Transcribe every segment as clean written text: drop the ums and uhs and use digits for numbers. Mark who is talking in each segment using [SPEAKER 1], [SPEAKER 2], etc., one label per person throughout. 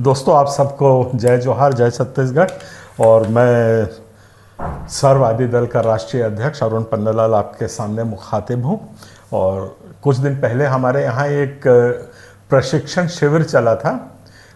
[SPEAKER 1] दोस्तों, आप सबको जय जोहार, जय छत्तीसगढ़। और मैं सर्ववादी दल का राष्ट्रीय अध्यक्ष अरुण पन्नालाल आपके सामने मुखातिब हूँ। और कुछ दिन पहले हमारे यहाँ एक प्रशिक्षण शिविर चला था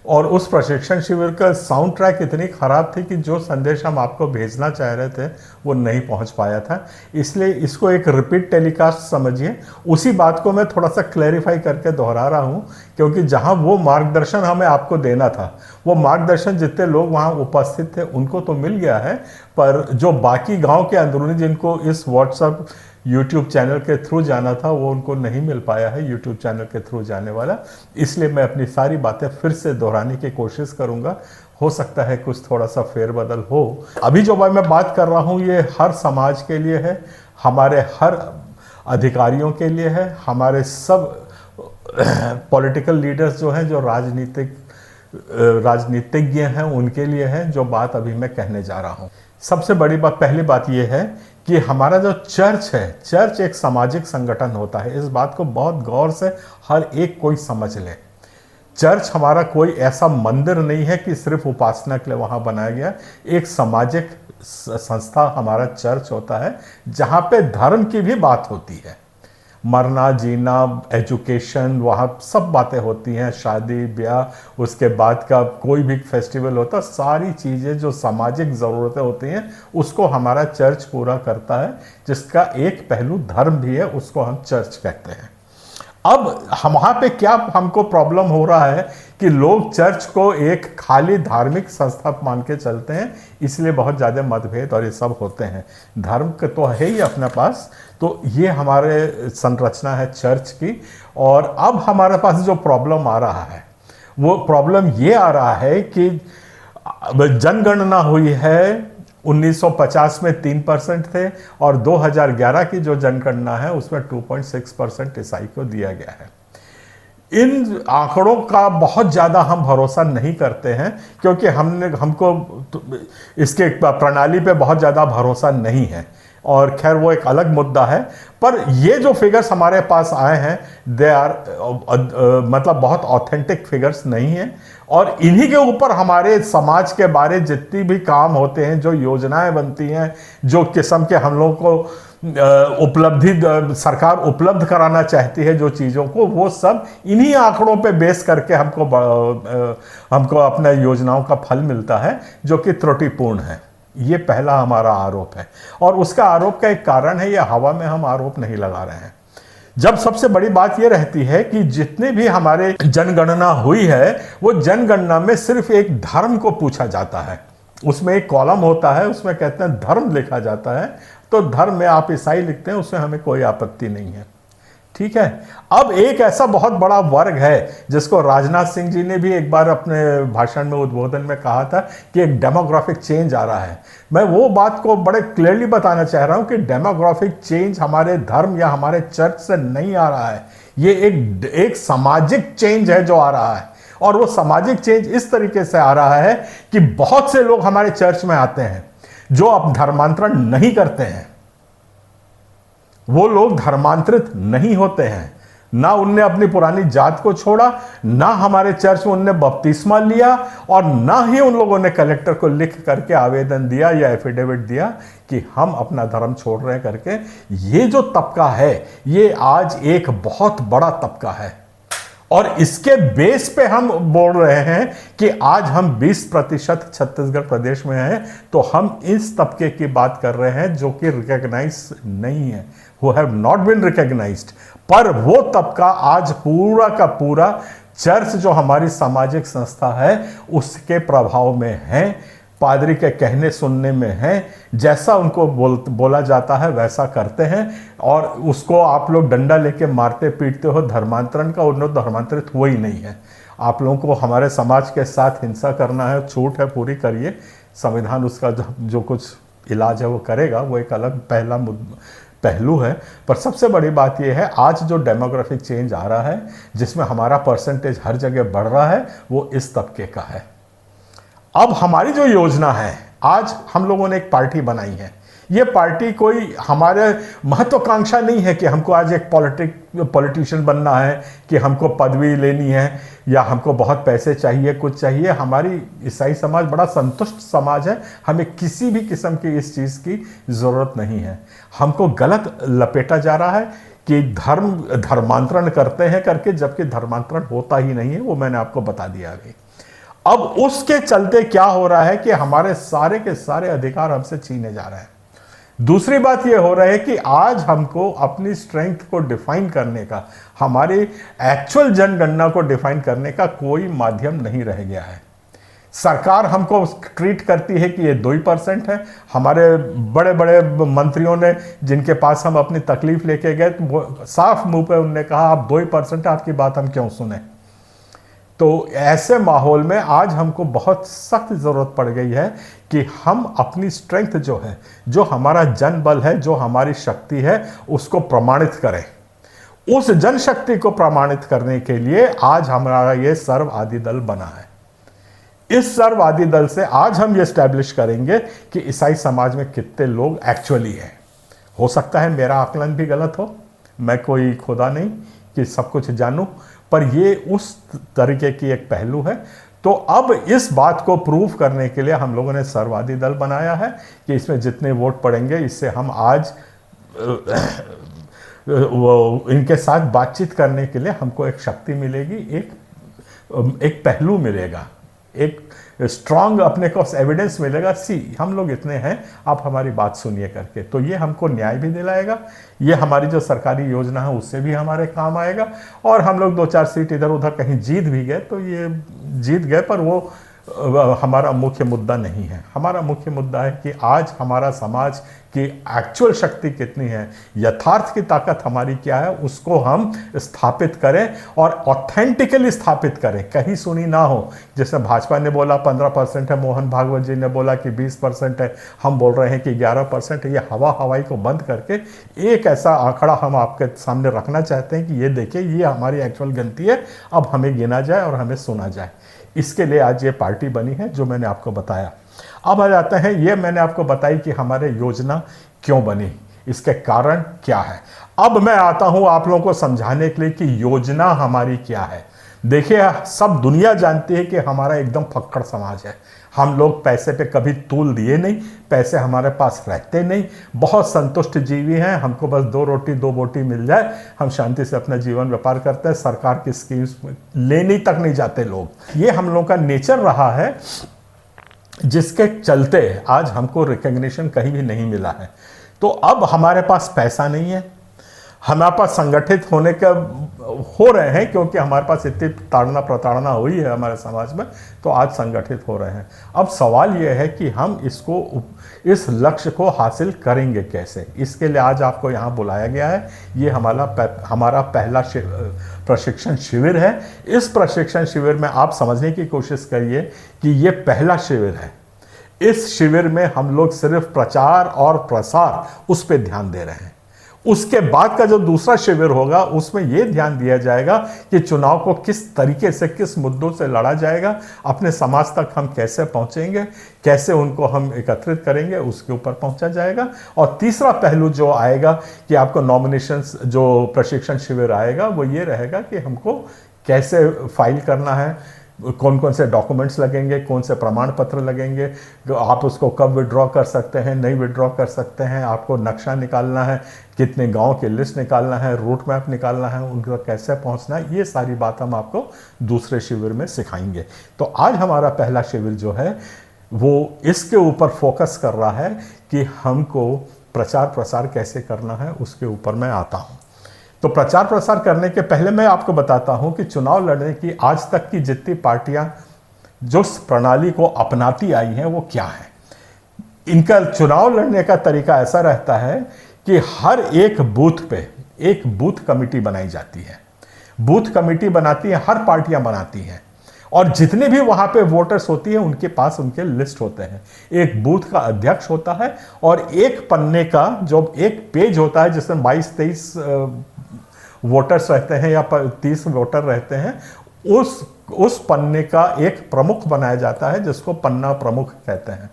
[SPEAKER 1] और उस प्रशिक्षण शिविर का साउंड ट्रैक इतनी ख़राब थी कि जो संदेश हम आपको भेजना चाह रहे थे वो नहीं पहुंच पाया था। इसलिए इसको एक रिपीट टेलीकास्ट समझिए। उसी बात को मैं थोड़ा सा क्लैरिफाई करके दोहरा रहा हूं, क्योंकि जहां वो मार्गदर्शन हमें आपको देना था, वो मार्गदर्शन जितने लोग वहां उपस्थित थे उनको तो मिल गया है, पर जो बाकी गाँव के अंदरूनी जिनको इस व्हाट्सएप यूट्यूब चैनल के थ्रू जाना था वो उनको नहीं मिल पाया है, यूट्यूब चैनल के थ्रू जाने वाला। इसलिए मैं अपनी सारी बातें फिर से दोहराने की कोशिश करूंगा। हो सकता है कुछ थोड़ा सा फेरबदल हो। अभी जो मैं बात कर रहा हूं ये हर समाज के लिए है, हमारे हर अधिकारियों के लिए है, हमारे सब पॉलिटिकल लीडर्स जो हैं, जो राजनीतिज्ञ हैं, उनके लिए है जो बात अभी मैं कहने जा रहा हूं। सबसे बड़ी बात, पहली बात यह है कि हमारा जो चर्च है, चर्च एक सामाजिक संगठन होता है। इस बात को बहुत गौर से हर एक कोई समझ ले। चर्च हमारा कोई ऐसा मंदिर नहीं है कि सिर्फ उपासना के लिए वहां बनाया गया। एक सामाजिक संस्था हमारा चर्च होता है, जहां पे धर्म की भी बात होती है। मरना जीना, एजुकेशन, वहाँ सब बातें होती हैं, शादी ब्याह, उसके बाद का कोई भी फेस्टिवल होता, सारी चीज़ें जो सामाजिक ज़रूरतें होती हैं उसको हमारा चर्च पूरा करता है, जिसका एक पहलू धर्म भी है, उसको हम चर्च कहते हैं। अब हम वहाँ पे क्या हमको प्रॉब्लम हो रहा है कि लोग चर्च को एक खाली धार्मिक संस्था मान के चलते हैं, इसलिए बहुत ज़्यादा मतभेद और ये सब होते हैं। धर्म के तो है ही अपने पास, तो ये हमारे संरचना है चर्च की। और अब हमारे पास जो प्रॉब्लम आ रहा है वो प्रॉब्लम ये आ रहा है कि जनगणना हुई है 1950 में 3% थे और 2011 की जो जनगणना है उसमें 2.6% ईसाई को दिया गया है। इन आंकड़ों का बहुत ज़्यादा हम भरोसा नहीं करते हैं, क्योंकि हमको इसके प्रणाली पे बहुत ज़्यादा भरोसा नहीं है। और खैर वो एक अलग मुद्दा है, पर ये जो फिगर्स हमारे पास आए हैं दे आर मतलब बहुत ऑथेंटिक फिगर्स नहीं है। और इन्हीं के ऊपर हमारे समाज के बारे जितनी भी काम होते हैं, जो योजनाएं बनती हैं, जो किस्म के हम लोगों को उपलब्धि सरकार उपलब्ध कराना चाहती है जो चीज़ों को, वो सब इन्हीं आंकड़ों पे बेस करके हमको अपने योजनाओं का फल मिलता है, जो कि त्रुटिपूर्ण है। ये पहला हमारा आरोप है। और उसका आरोप का एक कारण है, ये हवा में हम आरोप नहीं लगा रहे हैं। जब सबसे बड़ी बात यह रहती है कि जितने भी हमारे जनगणना हुई है, वो जनगणना में सिर्फ एक धर्म को पूछा जाता है। उसमें एक कॉलम होता है, उसमें कहते हैं धर्म लिखा जाता है। तो धर्म में आप ईसाई लिखते हैं, उसमें हमें कोई आपत्ति नहीं है, ठीक है। अब एक ऐसा बहुत बड़ा वर्ग है जिसको राजनाथ सिंह जी ने भी एक बार अपने भाषण में, उद्बोधन में कहा था कि एक डेमोग्राफिक चेंज आ रहा है। मैं वो बात को बड़े क्लियरली बताना चाह रहा हूं कि डेमोग्राफिक चेंज हमारे धर्म या हमारे चर्च से नहीं आ रहा है। ये एक सामाजिक चेंज है जो आ रहा है। और वो सामाजिक चेंज इस तरीके से आ रहा है कि बहुत से लोग हमारे चर्च में आते हैं जो अब धर्मांतरण नहीं करते हैं। वो लोग धर्मांतरित नहीं होते हैं, ना उनने अपनी पुरानी जात को छोड़ा, ना हमारे चर्च में उनने बपतिस्मा लिया, और ना ही उन लोगों ने कलेक्टर को लिख करके आवेदन दिया या एफिडेविट दिया कि हम अपना धर्म छोड़ रहे हैं करके। ये जो तबका है, ये आज एक बहुत बड़ा तबका है। और इसके बेस पे हम बोल रहे हैं कि आज हम 20% छत्तीसगढ़ प्रदेश में हैं, तो हम इस तबके की बात कर रहे हैं जो कि रिकॉग्नाइज नहीं है, who have not been recognized। पर वो तबका आज पूरा का पूरा चर्च जो हमारी सामाजिक संस्था है उसके प्रभाव में है, पादरी के कहने सुनने में है, जैसा उनको बोला जाता है वैसा करते हैं। और उसको आप लोग डंडा लेके मारते पीटते हो धर्मांतरण का, उन लोग धर्मांतरित हुआ ही नहीं है। आप लोगों को हमारे समाज के साथ हिंसा करना है, छूट है, पूरी करिए। संविधान उसका जो कुछ इलाज है वो करेगा, वो एक अलग पहलू है। पर सबसे बड़ी बात यह है, आज जो डेमोग्राफिक चेंज आ रहा है, जिसमें हमारा परसेंटेज हर जगह बढ़ रहा है, वो इस तबके का है। अब हमारी जो योजना है, आज हम लोगों ने एक पार्टी बनाई है। ये पार्टी कोई हमारे महत्वाकांक्षा नहीं है कि हमको आज एक पॉलिटिशियन बनना है, कि हमको पदवी लेनी है, या हमको बहुत पैसे चाहिए, कुछ चाहिए। हमारी ईसाई समाज बड़ा संतुष्ट समाज है, हमें किसी भी किस्म की इस चीज़ की ज़रूरत नहीं है। हमको गलत लपेटा जा रहा है कि धर्मांतरण करते हैं करके, जबकि धर्मांतरण होता ही नहीं है, वो मैंने आपको बता दिया अभी। अब उसके चलते क्या हो रहा है कि हमारे सारे के सारे अधिकार हमसे छीने जा रहे हैं। दूसरी बात यह हो रहा है कि आज हमको अपनी स्ट्रेंथ को डिफाइन करने का, हमारी एक्चुअल जनगणना को डिफाइन करने का कोई माध्यम नहीं रह गया है। सरकार हमको ट्रीट करती है कि ये 2% है। हमारे बड़े बड़े मंत्रियों ने, जिनके पास हम अपनी तकलीफ लेके गए, तो साफ मुंह पे उन्होंने कहा आप 2% है, आपकी बात हम क्यों सुने। तो ऐसे माहौल में आज हमको बहुत सख्त ज़रूरत पड़ गई है कि हम अपनी स्ट्रेंथ जो है, जो हमारा जनबल है, जो हमारी शक्ति है, उसको प्रमाणित करें। उस जनशक्ति को प्रमाणित करने के लिए आज हमारा ये सर्ववादी दल बना है। इस सर्ववादी दल से आज हम ये स्टैब्लिश करेंगे कि ईसाई समाज में कितने लोग एक्चुअली हैं। हो सकता है मेरा आकलन भी गलत हो, मैं कोई खुदा नहीं कि सब कुछ जानूं, पर ये उस तरीके की एक पहलू है। तो अब इस बात को प्रूव करने के लिए हम लोगों ने सर्ववादी दल बनाया है कि इसमें जितने वोट पड़ेंगे, इससे हम आज इनके साथ बातचीत करने के लिए हमको एक शक्ति मिलेगी, एक पहलू मिलेगा, एक स्ट्रांग अपने को एविडेंस मिलेगा। हम लोग इतने हैं, आप हमारी बात सुनिए करके। तो ये हमको न्याय भी दिलाएगा, ये हमारी जो सरकारी योजना है उससे भी हमारे काम आएगा। और हम लोग 2-4 सीट इधर उधर कहीं जीत भी गए तो ये जीत गए, पर वो हमारा मुख्य मुद्दा नहीं है। हमारा मुख्य मुद्दा है कि आज हमारा समाज की एक्चुअल शक्ति कितनी है, यथार्थ की ताकत हमारी क्या है, उसको हम स्थापित करें और ऑथेंटिकली स्थापित करें। कहीं सुनी ना हो, जैसे भाजपा ने बोला 15% है, मोहन भागवत जी ने बोला कि 20% है, हम बोल रहे हैं कि 11% है। ये हवाई को बंद करके एक ऐसा आंकड़ा हम आपके सामने रखना चाहते हैं कि ये देखिए, ये हमारी एक्चुअल गिनती है, अब हमें गिना जाए और हमें सुना जाए। इसके लिए आज ये पार्टी बनी है जो मैंने आपको बताया। अब आ जाते हैं, ये मैंने आपको बताई कि हमारे योजना क्यों बनी, इसके कारण क्या है। अब मैं आता हूं आप लोगों को समझाने के लिए कि योजना हमारी क्या है। देखिए, सब दुनिया जानती है कि हमारा एकदम फक्कड़ समाज है। हम लोग पैसे पे कभी तूल दिए नहीं, पैसे हमारे पास रहते नहीं, बहुत संतुष्ट जीवी हैं। हमको बस 2 रोटी 2 बोटी मिल जाए, हम शांति से अपना जीवन व्यापार करते हैं। सरकार की स्कीम्स लेने तक नहीं जाते लोग। ये हम लोगों का नेचर रहा है, जिसके चलते आज हमको रिकग्निशन कहीं भी नहीं मिला है। तो अब हमारे पास पैसा नहीं है, हमारे पास संगठित होने का हो रहे हैं, क्योंकि हमारे पास इतनी ताड़ना प्रताड़ना हुई है हमारे समाज में, तो आज संगठित हो रहे हैं। अब सवाल यह है कि हम इस लक्ष्य को हासिल करेंगे कैसे। इसके लिए आज आपको यहाँ बुलाया गया है। ये हमारा पहला प्रशिक्षण शिविर है। इस प्रशिक्षण शिविर में आप समझने की कोशिश करिए कि ये पहला शिविर है। इस शिविर में हम लोग सिर्फ प्रचार और प्रसार उस पर ध्यान दे रहे हैं। उसके बाद का जो दूसरा शिविर होगा, उसमें यह ध्यान दिया जाएगा कि चुनाव को किस तरीके से, किस मुद्दों से लड़ा जाएगा, अपने समाज तक हम कैसे पहुंचेंगे, कैसे उनको हम एकत्रित करेंगे, उसके ऊपर पहुंचा जाएगा। और तीसरा पहलू जो आएगा कि आपको नॉमिनेशंस, जो प्रशिक्षण शिविर आएगा, वो ये रहेगा कि हमको कैसे फाइल करना है, कौन कौन से डॉक्यूमेंट्स लगेंगे, कौन से प्रमाण पत्र लगेंगे, आप उसको कब विड्रॉ कर सकते हैं, नहीं विड्रॉ कर सकते हैं, आपको नक्शा निकालना है, कितने गांव की लिस्ट निकालना है, रूट मैप निकालना है, उनको कैसे पहुंचना है, ये सारी बात हम आपको दूसरे शिविर में सिखाएंगे। तो आज हमारा पहला शिविर जो है वो इसके ऊपर फोकस कर रहा है कि हमको प्रचार प्रसार कैसे करना है, उसके ऊपर मैं आता हूँ। तो प्रचार प्रसार करने के पहले मैं आपको बताता हूं कि चुनाव लड़ने की आज तक की जितनी पार्टियां जो प्रणाली को अपनाती आई हैं वो क्या है। इनका चुनाव लड़ने का तरीका ऐसा रहता है कि हर एक बूथ पे एक बूथ कमेटी बनाई जाती है। बूथ कमेटी बनाती है, हर पार्टियां बनाती हैं, और जितने भी वहां पे वोटर्स होती हैं उनके पास उनके लिस्ट होते हैं। एक बूथ का अध्यक्ष होता है और एक पन्ने का जो एक पेज होता है जिसमें 22-23 वोटर्स रहते हैं या 30 वोटर रहते हैं, उस पन्ने का एक प्रमुख बनाया जाता है जिसको पन्ना प्रमुख कहते हैं।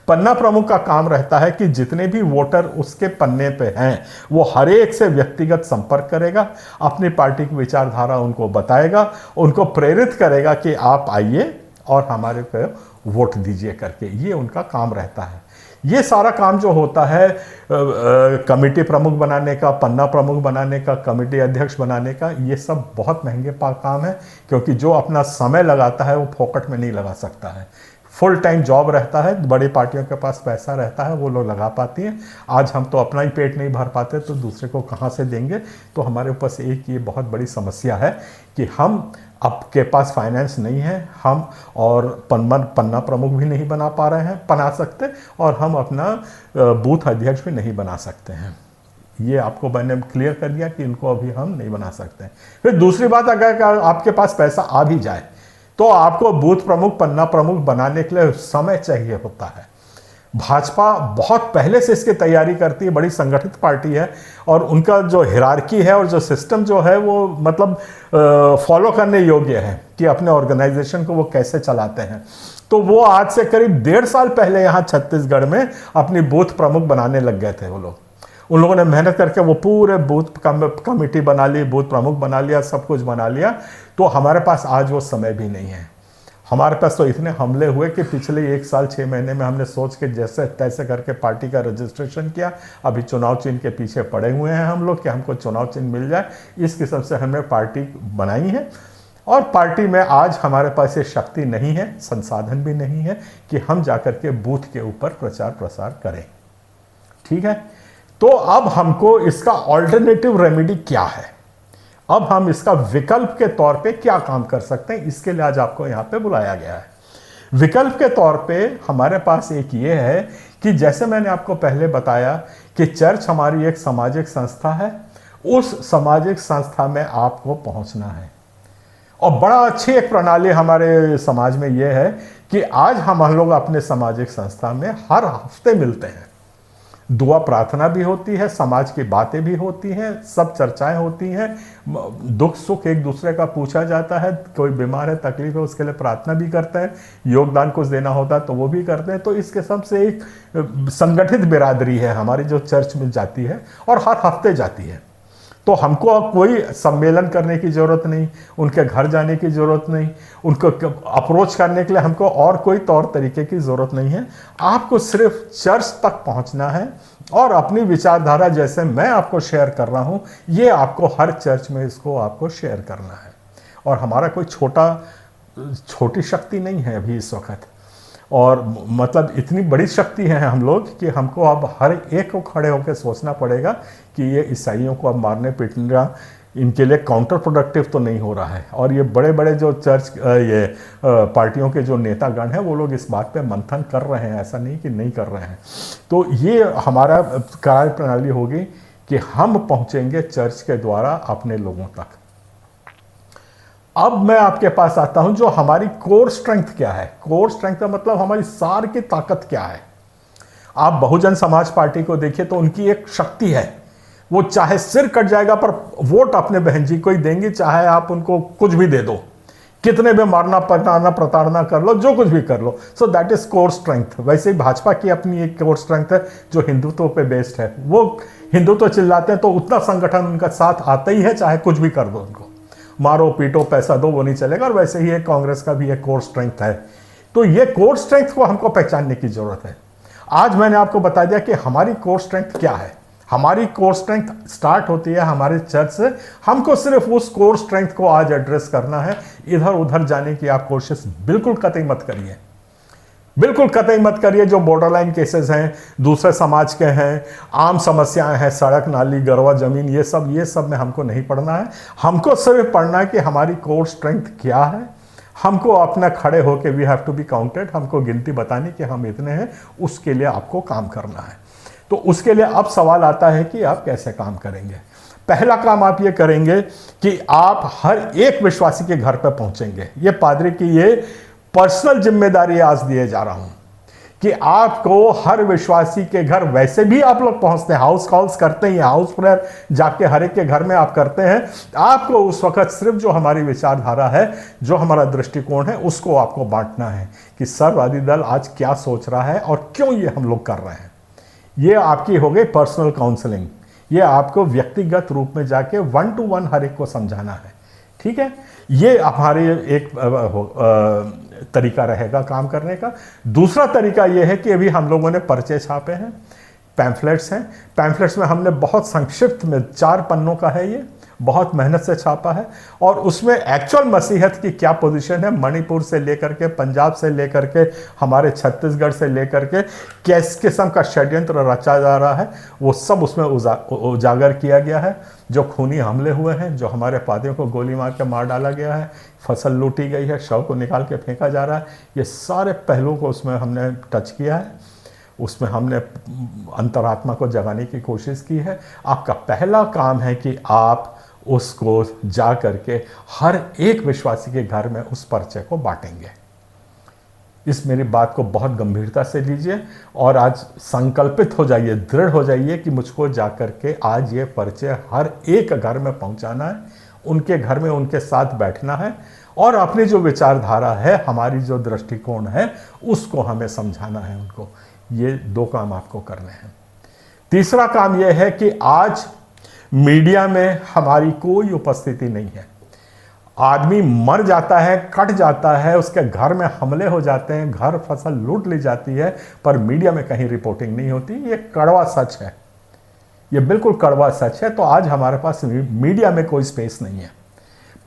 [SPEAKER 1] पन्ना प्रमुख का काम रहता है कि जितने भी वोटर उसके पन्ने पे हैं वो हर एक से व्यक्तिगत संपर्क करेगा, अपनी पार्टी की विचारधारा उनको बताएगा, उनको प्रेरित करेगा कि आप आइए और हमारे पे वोट दीजिए करके। ये उनका काम रहता है। ये सारा काम जो होता है कमेटी प्रमुख बनाने का, पन्ना प्रमुख बनाने का, कमेटी अध्यक्ष बनाने का, ये सब बहुत महंगे काम है, क्योंकि जो अपना समय लगाता है वो फोकट में नहीं लगा सकता है। फुल टाइम जॉब रहता है, बड़ी पार्टियों के पास पैसा रहता है, वो लोग लगा पाती हैं। आज हम तो अपना ही पेट नहीं भर पाते तो दूसरे को कहाँ से देंगे। तो हमारे ऊपर से एक ये बहुत बड़ी समस्या है कि हम आपके पास फाइनेंस नहीं है, हम और पन्ना प्रमुख भी नहीं बना सकते, और हम अपना बूथ अध्यक्ष भी नहीं बना सकते हैं। ये आपको मैंने क्लियर कर दिया कि इनको अभी हम नहीं बना सकते हैं। फिर दूसरी बात, अगर आपके पास पैसा आ भी जाए तो आपको बूथ प्रमुख, पन्ना प्रमुख बनाने के लिए समय चाहिए होता है। भाजपा बहुत पहले से इसकी तैयारी करती है, बड़ी संगठित पार्टी है, और उनका जो हिरार्की है और जो सिस्टम जो है वो मतलब फॉलो करने योग्य है कि अपने ऑर्गेनाइजेशन को वो कैसे चलाते हैं। तो वो आज से करीब 1.5 साल पहले यहाँ छत्तीसगढ़ में अपनी बूथ प्रमुख बनाने लग गए थे वो लोग। उन लोगों ने मेहनत करके वो पूरे बूथ कमेटी बना ली, बूथ प्रमुख बना लिया, सब कुछ बना लिया। तो हमारे पास आज वो समय भी नहीं है। हमारे पास तो इतने हमले हुए कि पिछले 1 साल 6 महीने में हमने सोच के जैसे तैसे करके पार्टी का रजिस्ट्रेशन किया। अभी चुनाव चिन्ह के पीछे पड़े हुए हैं हम लोग कि हमको चुनाव चिन्ह मिल जाए। इस किस्म से हमने पार्टी बनाई है, और पार्टी में आज हमारे पास ये शक्ति नहीं है, संसाधन भी नहीं है कि हम जाकर के बूथ के ऊपर प्रचार प्रसार करें। ठीक है, तो अब हमको इसका ऑल्टरनेटिव रेमेडी क्या है, अब हम इसका विकल्प के तौर पे क्या काम कर सकते हैं, इसके लिए आज आपको यहां पे बुलाया गया है। विकल्प के तौर पे हमारे पास एक ये है कि जैसे मैंने आपको पहले बताया कि चर्च हमारी एक सामाजिक संस्था है, उस सामाजिक संस्था में आपको पहुंचना है। और बड़ा अच्छी एक प्रणाली हमारे समाज में यह है कि आज हम लोग अपने सामाजिक संस्था में हर हफ्ते मिलते हैं। दुआ प्रार्थना भी होती है, समाज की बातें भी होती हैं, सब चर्चाएं होती हैं, दुख सुख एक दूसरे का पूछा जाता है, कोई बीमार है, तकलीफ है, उसके लिए प्रार्थना भी करते हैं, योगदान कुछ देना होता है तो वो भी करते हैं। तो इसके सबसे एक संगठित बिरादरी है हमारी जो चर्च में जाती है और हर हफ्ते जाती है। तो हमको कोई सम्मेलन करने की ज़रूरत नहीं, उनके घर जाने की ज़रूरत नहीं, उनको अप्रोच करने के लिए हमको और कोई तौर तरीके की ज़रूरत नहीं है। आपको सिर्फ चर्च तक पहुंचना है और अपनी विचारधारा जैसे मैं आपको शेयर कर रहा हूं, ये आपको हर चर्च में इसको आपको शेयर करना है। और हमारा कोई छोटी शक्ति नहीं है अभी इस वक्त, और मतलब इतनी बड़ी शक्ति है हम लोग कि हमको अब हर एक को खड़े होकर सोचना पड़ेगा कि ये ईसाइयों को अब मारने पीटना इनके लिए काउंटर प्रोडक्टिव तो नहीं हो रहा है। और ये बड़े बड़े जो चर्च पार्टियों के जो नेतागण हैं वो लोग इस बात पे मंथन कर रहे हैं, ऐसा नहीं कि नहीं कर रहे हैं। तो ये हमारा कार्य प्रणाली होगी कि हम पहुंचेंगे चर्च के द्वारा अपने लोगों तक। अब मैं आपके पास आता हूं, जो हमारी कोर स्ट्रेंथ क्या है। कोर स्ट्रेंथ का मतलब हमारी सार की ताकत क्या है। आप बहुजन समाज पार्टी को देखिए तो उनकी एक शक्ति है, वो चाहे सिर कट जाएगा पर वोट अपने बहन जी को ही देंगे, चाहे आप उनको कुछ भी दे दो, कितने भी मारना पटाना प्रताड़ना कर लो, जो कुछ भी कर लो। So that is core strength. वैसे ही भाजपा की अपनी एक कोर स्ट्रेंथ है जो हिंदुत्व पे बेस्ड है। वो हिंदुत्व चिल्लाते हैं तो उतना संगठन उनका साथ आता ही है, चाहे कुछ भी कर दो, उनको मारो पीटो पैसा दो, वो नहीं चलेगा। और वैसे ही एक कांग्रेस का भी एक कोर स्ट्रेंथ है। तो ये कोर स्ट्रेंथ को हमको पहचानने की जरूरत है। आज मैंने आपको बता दिया कि हमारी कोर स्ट्रेंथ क्या है। हमारी कोर स्ट्रेंथ स्टार्ट होती है हमारे चर्च से। हमको सिर्फ उस कोर स्ट्रेंथ को आज एड्रेस करना है। इधर उधर जाने की आप कोशिश बिल्कुल कतई मत करिए, बिल्कुल कतई मत करिए। जो बॉर्डरलाइन केसेस हैं, दूसरे समाज के हैं, आम समस्याएं हैं, सड़क नाली गरवा जमीन, ये सब में हमको नहीं पढ़ना है। हमको सिर्फ पढ़ना है कि हमारी कोर स्ट्रेंथ क्या है। हमको अपना खड़े होकर we have to be counted, हमको गिनती बतानी कि हम इतने हैं, उसके लिए आपको काम करना है। तो उसके लिए अब सवाल आता है कि आप कैसे काम करेंगे। पहला काम आप ये करेंगे कि आप हर एक विश्वासी के घर पर पहुंचेंगे। ये पादरी की ये पर्सनल जिम्मेदारी आज दिए जा रहा हूं कि आपको हर विश्वासी के घर वैसे भी आप लोग पहुंचते हैं, हाउस कॉल्स करते हैं, हाउस प्रेयर जाके हर एक के घर में आप करते हैं। आपको उस वक्त सिर्फ जो हमारी विचारधारा है, जो हमारा दृष्टिकोण है, उसको आपको बांटना है कि सर्ववादी दल आज क्या सोच रहा है और क्यों ये हम लोग कर रहे हैं। ये आपकी हो गई पर्सनल काउंसलिंग। ये आपको व्यक्तिगत रूप में जाके 1 to 1 हर एक को समझाना है, ठीक है। ये हमारे एक तरीका रहेगा काम करने का। दूसरा तरीका ये है कि अभी हम लोगों ने पर्चे छापे हैं, पैम्फलेट्स हैं। पैम्फलेट्स में हमने बहुत संक्षिप्त में 4 पन्नों का है, ये बहुत मेहनत से छापा है और उसमें एक्चुअल मसीहत की क्या पोजीशन है, मणिपुर से लेकर के, पंजाब से लेकर के, हमारे छत्तीसगढ़ से लेकर के किस किस्म का षड्यंत्र रचा जा रहा है, वो सब उसमें उजागर किया गया है। जो खूनी हमले हुए हैं, जो हमारे पादियों को गोली मार के मार डाला गया है, फसल लूटी गई है, शव को निकाल के फेंका जा रहा है, ये सारे पहलुओं को उसमें हमने टच किया है। उसमें हमने अंतरात्मा को जगाने की कोशिश की है। आपका पहला काम है कि आप उसको जा करके हर एक विश्वासी के घर में उस पर्चे को बांटेंगे। इस मेरी बात को बहुत गंभीरता से लीजिए और आज संकल्पित हो जाइए, दृढ़ हो जाइए कि मुझको जा करके आज ये पर्चे हर एक घर में पहुंचाना है, उनके घर में उनके साथ बैठना है और अपनी जो विचारधारा है, हमारी जो दृष्टिकोण है, उसको हमें समझाना है उनको। ये 2 काम आपको करने हैं। तीसरा काम यह है कि आज मीडिया में हमारी कोई उपस्थिति नहीं है। आदमी मर जाता है, कट जाता है, उसके घर में हमले हो जाते हैं, घर फसल लूट ली जाती है, पर मीडिया में कहीं रिपोर्टिंग नहीं होती। ये कड़वा सच है, ये बिल्कुल कड़वा सच है। तो आज हमारे पास मीडिया में कोई स्पेस नहीं है।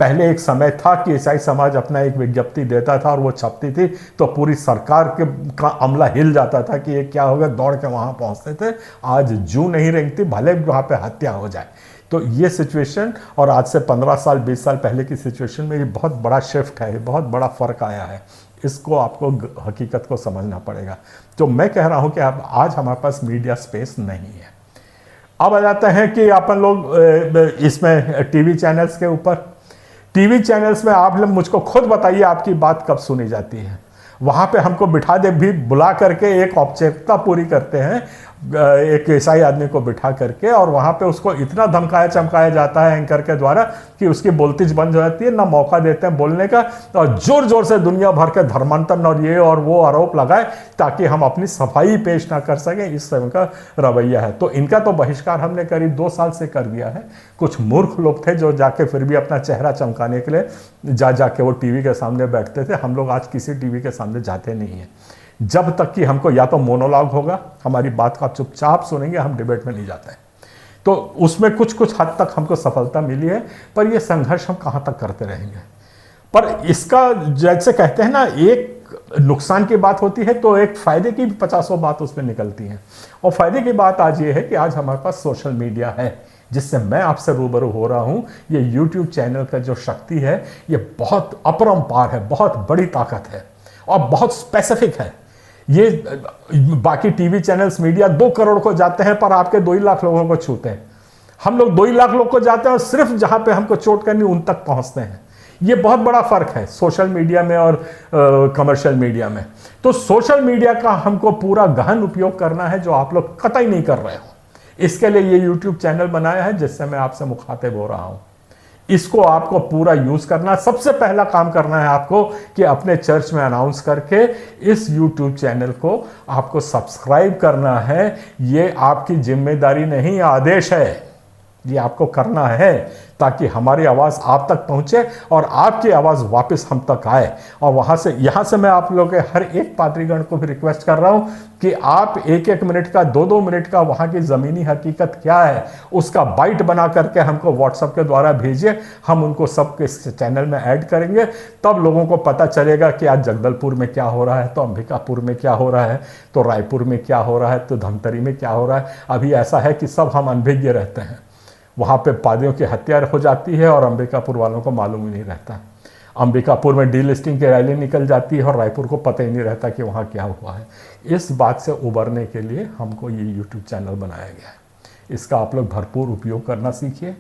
[SPEAKER 1] पहले एक समय था कि ईसाई समाज अपना एक विज्ञप्ति देता था और वो छपती थी तो पूरी सरकार का अमला हिल जाता था कि ये क्या होगा, दौड़ के वहाँ पहुँचते थे। आज जू नहीं रेंगती, भले वहाँ पे हत्या हो जाए। तो ये सिचुएशन और आज से 15 साल 20 साल पहले की सिचुएशन में ये बहुत बड़ा शिफ्ट है, बहुत बड़ा फ़र्क आया है। इसको आपको हकीकत को समझना पड़ेगा। तो मैं कह रहा हूँ कि अब आज हमारे पास मीडिया स्पेस नहीं है। अब आ जाते हैं कि अपन लोग इसमें टीवी चैनल्स के ऊपर। टीवी चैनल्स में आप लोग मुझको खुद बताइए आपकी बात कब सुनी जाती है। वहाँ पे हमको बिठा दे भी बुला करके एक औपचारिकता पूरी करते हैं, एक ईसाई आदमी को बिठा करके, और वहाँ पे उसको इतना धमकाया चमकाया जाता है एंकर के द्वारा कि उसकी बोलतीज बंद हो जाती है, ना मौका देते हैं बोलने का, और जोर जोर से दुनिया भर के धर्मांतरण और ये और वो आरोप लगाए ताकि हम अपनी सफाई पेश ना कर सकें। इस तरह का रवैया है। तो इनका तो बहिष्कार हमने करीब 2 साल से कर दिया है। कुछ मूर्ख लोग थे जो जाके फिर भी अपना चेहरा चमकाने के लिए जाके वो टीवी के सामने बैठते थे। हम लोग आज किसी टीवी के सामने जाते नहीं हैं। जब तक कि हमको या तो मोनोलॉग होगा, हमारी बात को आप चुपचाप सुनेंगे, हम डिबेट में नहीं जाते हैं। तो उसमें कुछ कुछ हद तक हमको सफलता मिली है, पर ये संघर्ष हम कहाँ तक करते रहेंगे। पर इसका जैसे कहते हैं ना, एक नुकसान की बात होती है तो एक फायदे की 50 बात उसमें निकलती है। और फायदे की बात आज ये है कि आज हमारे पास सोशल मीडिया है जिससे मैं आपसे रूबरू हो रहा हूँ। ये यूट्यूब चैनल का जो शक्ति है ये बहुत अपरंपार है, बहुत बड़ी ताकत है और बहुत स्पेसिफिक है। ये बाकी टीवी चैनल्स मीडिया 2 करोड़ को जाते हैं पर आपके 2 लाख लोगों को छूते हैं। हम लोग 2 लाख लोग को जाते हैं और सिर्फ जहां पे हमको चोट करनी उन तक पहुंचते हैं। ये बहुत बड़ा फर्क है सोशल मीडिया में और कमर्शियल मीडिया में। तो सोशल मीडिया का हमको पूरा गहन उपयोग करना है, जो आप लोग कतई नहीं कर रहे हो। इसके लिए ये यूट्यूब चैनल बनाया है जिससे मैं आपसे मुखातिब हो रहा हूं। इसको आपको पूरा यूज करना। सबसे पहला काम करना है आपको कि अपने चर्च में अनाउंस करके इस यूट्यूब चैनल को आपको सब्सक्राइब करना है। ये आपकी जिम्मेदारी नहीं, आदेश है। ये आपको करना है ताकि हमारी आवाज़ आप तक पहुंचे और आपकी आवाज़ वापस हम तक आए। और वहाँ से यहाँ से मैं आप लोगों के हर एक पाद्रीगण को भी रिक्वेस्ट कर रहा हूँ कि आप 1-1 मिनट का 2-2 मिनट का वहाँ की ज़मीनी हकीकत क्या है उसका बाइट बना करके हमको व्हाट्सएप के द्वारा भेजिए। हम उनको सबके इस चैनल में ऐड करेंगे, तब लोगों को पता चलेगा कि आज जगदलपुर में क्या हो रहा है, तो अंबिकापुर में क्या हो रहा है, तो रायपुर में क्या हो रहा है, तो धमतरी में क्या हो रहा है। अभी ऐसा है कि सब हम अनभिज्ञ रहते हैं। वहाँ पे पादियों की हत्या हो जाती है और अंबिकापुर वालों को मालूम ही नहीं रहता। अंबिकापुर में डीलिस्टिंग की रैली निकल जाती है और रायपुर को पता ही नहीं रहता कि वहाँ क्या हुआ है। इस बात से उबरने के लिए हमको ये यूट्यूब चैनल बनाया गया है। इसका आप लोग भरपूर उपयोग करना सीखिए।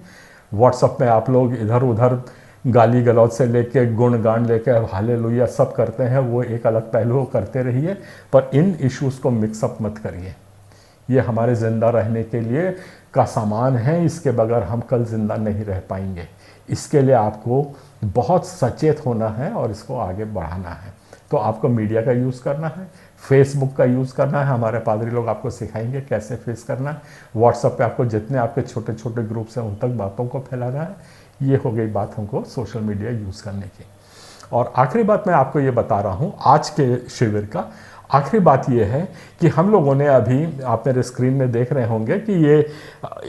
[SPEAKER 1] व्हाट्सएप में आप लोग इधर उधर गाली गलौज से लेके गुणगान लेके हालेलुया सब करते हैं, वो एक अलग पहलू करते रहिए, पर इन इश्यूज़ को मिक्सअप मत करिए। ये हमारे ज़िंदा रहने के लिए का सामान है, इसके बगैर हम कल ज़िंदा नहीं रह पाएंगे। इसके लिए आपको बहुत सचेत होना है और इसको आगे बढ़ाना है। तो आपको मीडिया का यूज़ करना है, फेसबुक का यूज़ करना है, हमारे पादरी लोग आपको सिखाएंगे कैसे फेस करना है। व्हाट्सएप पे आपको जितने आपके छोटे छोटे ग्रुप्स हैं उन तक बातों को फैलाना है। ये हो गई बात हमको सोशल मीडिया यूज़ करने की। और आखिरी बात मैं आपको ये बता रहा हूँ आज के शिविर का, आखिरी बात ये है कि हम लोगों ने अभी, आप मेरे स्क्रीन में देख रहे होंगे कि ये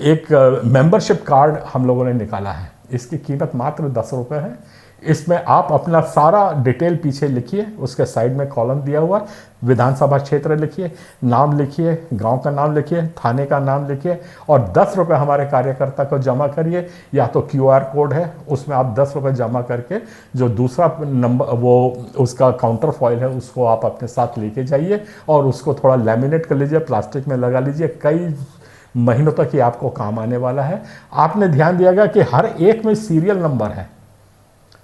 [SPEAKER 1] एक मेंबरशिप कार्ड हम लोगों ने निकाला है। इसकी कीमत मात्र 10 रुपये है। इसमें आप अपना सारा डिटेल पीछे लिखिए, उसके साइड में कॉलम दिया हुआ, विधानसभा क्षेत्र लिखिए, नाम लिखिए, गांव का नाम लिखिए, थाने का नाम लिखिए और 10 रुपये हमारे कार्यकर्ता को जमा करिए। या तो QR कोड है, उसमें आप 10 रुपये जमा करके जो दूसरा नंबर वो उसका काउंटर फॉइल है उसको आप अपने साथ लेके जाइए और उसको थोड़ा लैमिनेट कर लीजिए, प्लास्टिक में लगा लीजिए। कई महीनों तक ये आपको काम आने वाला है। आपने ध्यान दिया कि हर एक में सीरियल नंबर है।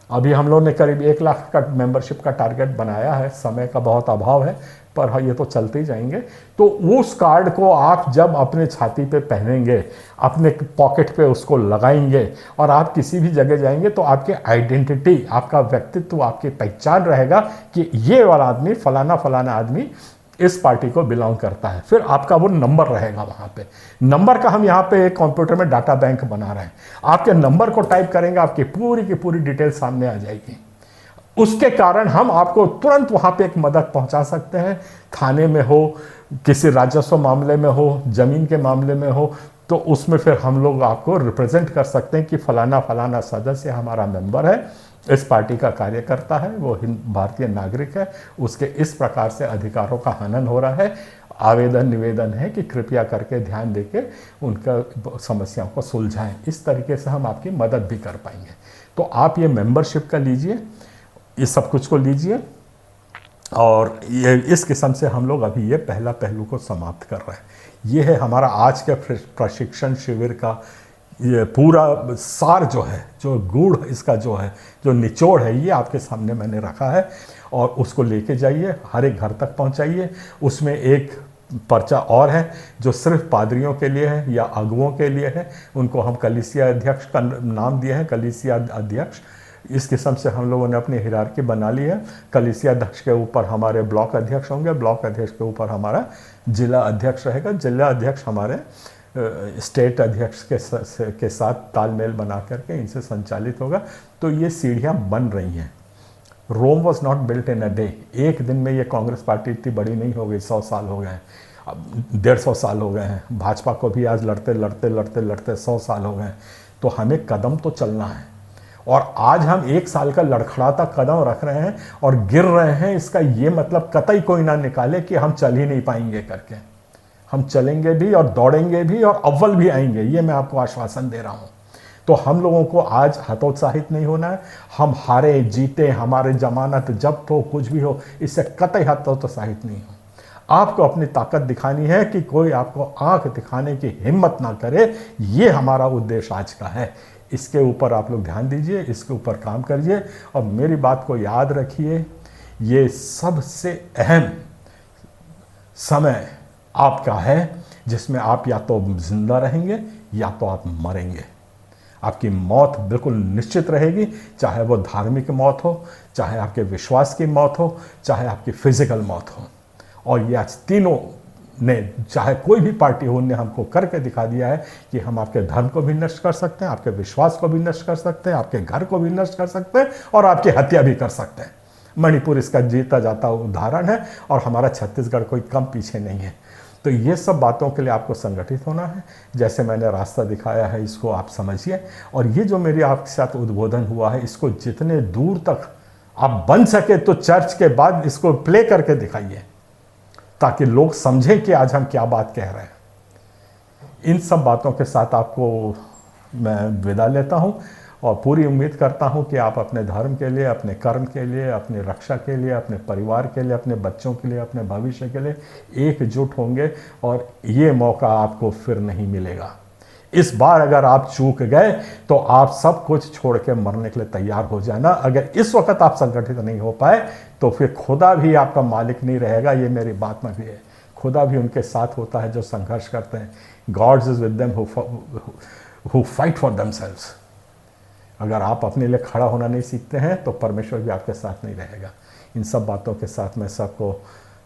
[SPEAKER 1] अभी हम लोगों ने करीब 1 लाख का मेंबरशिप का टारगेट बनाया है, समय का बहुत अभाव है, पर हाँ ये तो चलते ही जाएंगे। तो उस कार्ड को आप जब अपने छाती पे पहनेंगे, अपने पॉकेट पे उसको लगाएंगे और आप किसी भी जगह जाएंगे तो आपकी आइडेंटिटी, आपका व्यक्तित्व, आपकी पहचान रहेगा कि ये वाला आदमी फलाना फलाना आदमी इस पार्टी को बिलोंग करता है। फिर आपका वो नंबर रहेगा वहाँ पे। नंबर का हम यहाँ पे एक कंप्यूटर में डाटा बैंक बना रहे हैं। आपके नंबर को टाइप करेंगे, आपकी पूरी की पूरी डिटेल सामने आ जाएगी। उसके कारण हम आपको तुरंत वहाँ पे एक मदद पहुँचा सकते हैं। थाने में हो, किसी राजस्व मामले में हो, जमीन के मामले में हो, तो उसमें फिर हम लोग आपको रिप्रेजेंट कर सकते हैं कि फलाना फलाना सदस्य हमारा मेंबर है, इस पार्टी का कार्यकर्ता है, वो भारतीय नागरिक है, उसके इस प्रकार से अधिकारों का हनन हो रहा है। आवेदन निवेदन है कि कृपया करके ध्यान देके उनका समस्याओं को सुलझाएं। इस तरीके से हम आपकी मदद भी कर पाएंगे। तो आप ये मेंबरशिप का लीजिए, इस सब कुछ को लीजिए और ये इस किस्म से हम लोग अभी ये पहला पहलू को समाप्त कर रहे हैं। ये है हमारा आज के प्रशिक्षण शिविर का ये पूरा सार जो है, जो गूढ़ इसका जो है, जो निचोड़ है, ये आपके सामने मैंने रखा है और उसको लेके जाइए, हर एक घर तक पहुंचाइए। उसमें एक पर्चा और है जो सिर्फ पादरियों के लिए है या अगुओं के लिए है। उनको हम कलीसिया अध्यक्ष का नाम दिए हैं, कलीसिया अध्यक्ष। इस किस्म से हम लोगों ने अपनी हिरार्की बना ली है। कलीसिया अध्यक्ष के ऊपर हमारे ब्लॉक अध्यक्ष होंगे, ब्लॉक अध्यक्ष के ऊपर हमारा जिला अध्यक्ष रहेगा, जिला अध्यक्ष हमारे स्टेट अध्यक्ष के साथ तालमेल बना करके इनसे संचालित होगा। तो ये सीढ़ियाँ बन रही हैं। Rome was not built in a day. एक दिन में ये कांग्रेस पार्टी इतनी बड़ी नहीं हो गई। 100 साल हो गए हैं, अब 150 साल हो गए हैं। भाजपा को भी आज लड़ते लड़ते लड़ते लड़ते 100 साल हो गए हैं। तो हमें कदम तो चलना है और आज हम 1 साल का लड़खड़ाता कदम रख रहे हैं और गिर रहे हैं। इसका ये मतलब कतई कोई ना निकाले कि हम चल ही नहीं पाएंगे करके। हम चलेंगे भी और दौड़ेंगे भी और अव्वल भी आएंगे, ये मैं आपको आश्वासन दे रहा हूँ। तो हम लोगों को आज हतोत्साहित नहीं होना है। हम हारे जीते, हमारे जमानत जब्त हो, कुछ भी हो, इससे कतई हतोत्साहित नहीं हो। आपको अपनी ताकत दिखानी है कि कोई आपको आंख दिखाने की हिम्मत ना करे। ये हमारा उद्देश्य आज का है। इसके ऊपर आप लोग ध्यान दीजिए, इसके ऊपर काम करिए और मेरी बात को याद रखिए। ये सबसे अहम समय आपका है जिसमें आप या तो जिंदा रहेंगे या तो आप मरेंगे। आपकी मौत बिल्कुल निश्चित रहेगी, चाहे वो धार्मिक मौत हो, चाहे आपके विश्वास की मौत हो, चाहे आपकी फिजिकल मौत हो। और ये आज तीनों ने, चाहे कोई भी पार्टी हो, उनने हमको करके दिखा दिया है कि हम आपके धर्म को भी नष्ट कर सकते हैं, आपके विश्वास को भी नष्ट कर सकते हैं, आपके घर को भी नष्ट कर सकते हैं और आपकी हत्या भी कर सकते हैं। मणिपुर इसका जीता जाता उदाहरण है और हमारा छत्तीसगढ़ कोई कम पीछे नहीं है। तो ये सब बातों के लिए आपको संगठित होना है। जैसे मैंने रास्ता दिखाया है, इसको आप समझिए। और ये जो मेरी आपके साथ उद्बोधन हुआ है, इसको जितने दूर तक आप बन सके तो चर्च के बाद इसको प्ले करके दिखाइए, ताकि लोग समझें कि आज हम क्या बात कह रहे हैं। इन सब बातों के साथ आपको मैं विदा लेता हूँ और पूरी उम्मीद करता हूँ कि आप अपने धर्म के लिए, अपने कर्म के लिए, अपनी रक्षा के लिए, अपने परिवार के लिए, अपने बच्चों के लिए, अपने भविष्य के लिए एकजुट होंगे और ये मौका आपको फिर नहीं मिलेगा। इस बार अगर आप चूक गए तो आप सब कुछ छोड़ के मरने के लिए तैयार हो जाना। अगर इस वक्त आप संगठित नहीं हो पाए तो फिर खुदा भी आपका मालिक नहीं रहेगा। ये मेरी बात में भी है, खुदा भी उनके साथ होता है जो संघर्ष करते हैं। God's is with them who fight for themselves. अगर आप अपने लिए खड़ा होना नहीं सीखते हैं तो परमेश्वर भी आपके साथ नहीं रहेगा। इन सब बातों के साथ मैं सबको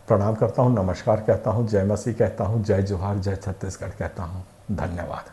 [SPEAKER 1] प्रणाम करता हूँ, नमस्कार कहता हूँ, जय मसीह कहता हूँ, जय जोहार, जय छत्तीसगढ़ कहता हूँ। धन्यवाद।